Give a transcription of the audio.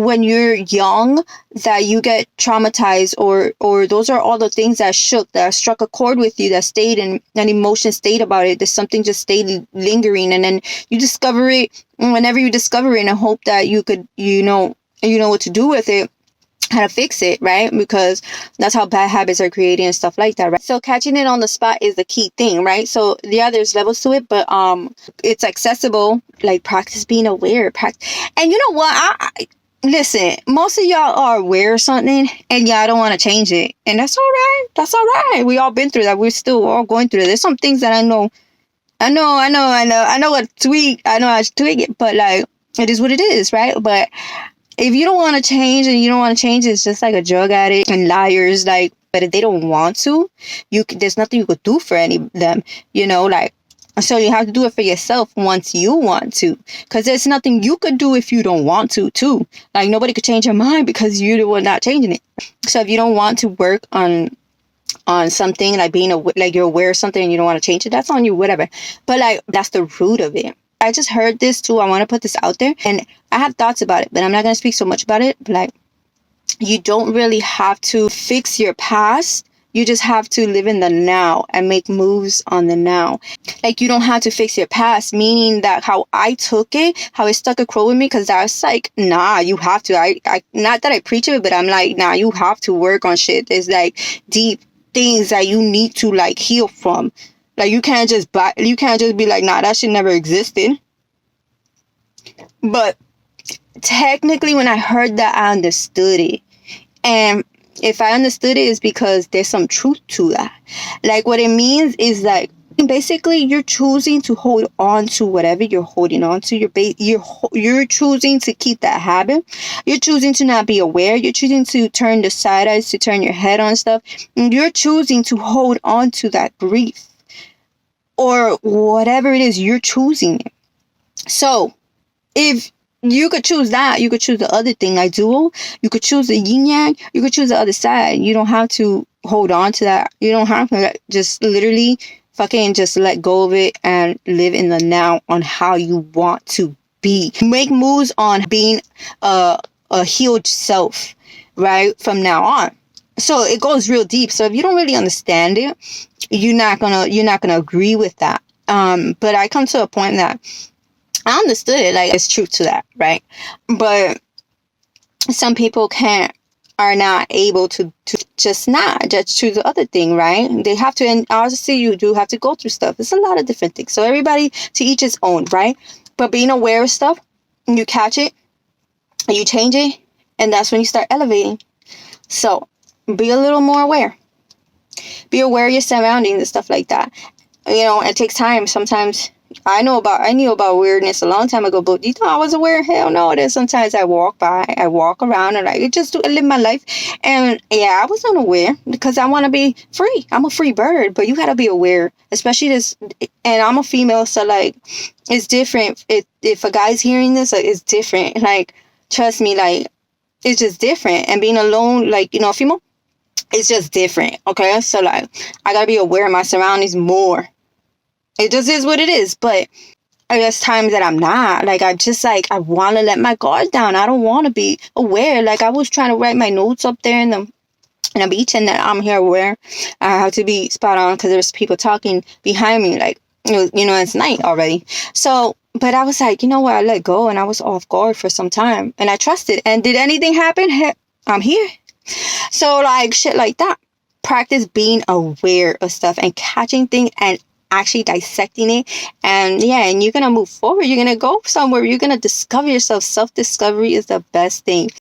when you're young that you get traumatized, or those are all the things that struck a chord with you, that stayed, and an emotion stayed about it. There's something just stayed lingering, and then you discover it. Whenever you discover it, and I hope that you could, you know what to do with it, how to fix it, right? Because that's how bad habits are created and stuff like that, right? So catching it on the spot is the key thing, right? So yeah, there's levels to it, but it's accessible. Like, practice being aware. And you know what? I listen, most of y'all are aware of something and y'all don't want to change it, and that's all right. That's all right. We all been through that. We're still all going through it. There's some things that I know what tweak. I know how to tweak it, but like, it is what it is, right? But if you don't want to change, and you don't want to change, it's just like a drug addict and liars. Like, but if they don't want to, there's nothing you could do for any of them, like. So you have to do it for yourself once you want to, because there's nothing you could do if you don't want to, too. Like, nobody could change your mind because you're the one not changing it. So if you don't want to work on something, like like you're aware of something and you don't want to change it, that's on you, whatever. But like, that's the root of it. I just heard this too. I want to put this out there, and I have thoughts about it, but I'm not going to speak so much about it. But like, you don't really have to fix your past. You just have to live in the now and make moves on the now. Like, you don't have to fix your past, meaning that how I took it, how it stuck a crow with me, because I was like, nah, you have to. I not that I preach it, but I'm like, nah, you have to work on shit. There's like deep things that you need to like heal from. Like, you can't just be like, nah, that shit never existed. But technically, when I heard that, I understood it. And if I understood it, it's because there's some truth to that. Like, what it means is like, basically, you're choosing to hold on to whatever you're holding on to. You're choosing to keep that habit. You're choosing to not be aware. You're choosing to turn the side eyes, to turn your head on stuff. And you're choosing to hold on to that grief, or whatever it is, you're choosing it. So if you could choose that, you could choose the other thing, like dual. You could choose the yin yang. You could choose the other side. You don't have to hold on to that. You don't have to just literally fucking just let go of it and live in the now on how you want to be. Make moves on being a healed self, right, from now on. So it goes real deep. So if you don't really understand it, you're not gonna agree with that. But I come to a point that I understood it. Like, it's truth to that, right? But some people are not able to just choose the other thing, right? They have to, and obviously you do have to go through stuff. It's a lot of different things. So everybody to each his own, right? But being aware of stuff, you catch it, and you change it, and that's when you start elevating. So be a little more aware. Be aware of your surroundings and stuff like that. It takes time. Sometimes I knew about weirdness a long time ago, but you thought I was aware? Hell no. There's sometimes I walk around, and I live my life. And yeah, I was unaware because I want to be free. I'm a free bird, but you got to be aware, especially this. And I'm a female, so like, it's different. If a guy's hearing this, like, it's different. Like, trust me, like, it's just different. And being alone, like, a female, it's just different. Okay. So like, I got to be aware of my surroundings more. It just is what it is. But there's times that I'm not. Like, I want to let my guard down. I don't want to be aware. Like, I was trying to write my notes up there in the beach, and then I'm here aware. I have to be spot on because there's people talking behind me. Like, it's night already. So, but I was like, you know what? I let go, and I was off guard for some time, and I trusted. And did anything happen? Heck, I'm here. So like, shit like that. Practice being aware of stuff and catching things and actually dissecting it, and you're gonna move forward. You're gonna go somewhere. You're gonna discover yourself. Self-discovery is the best thing.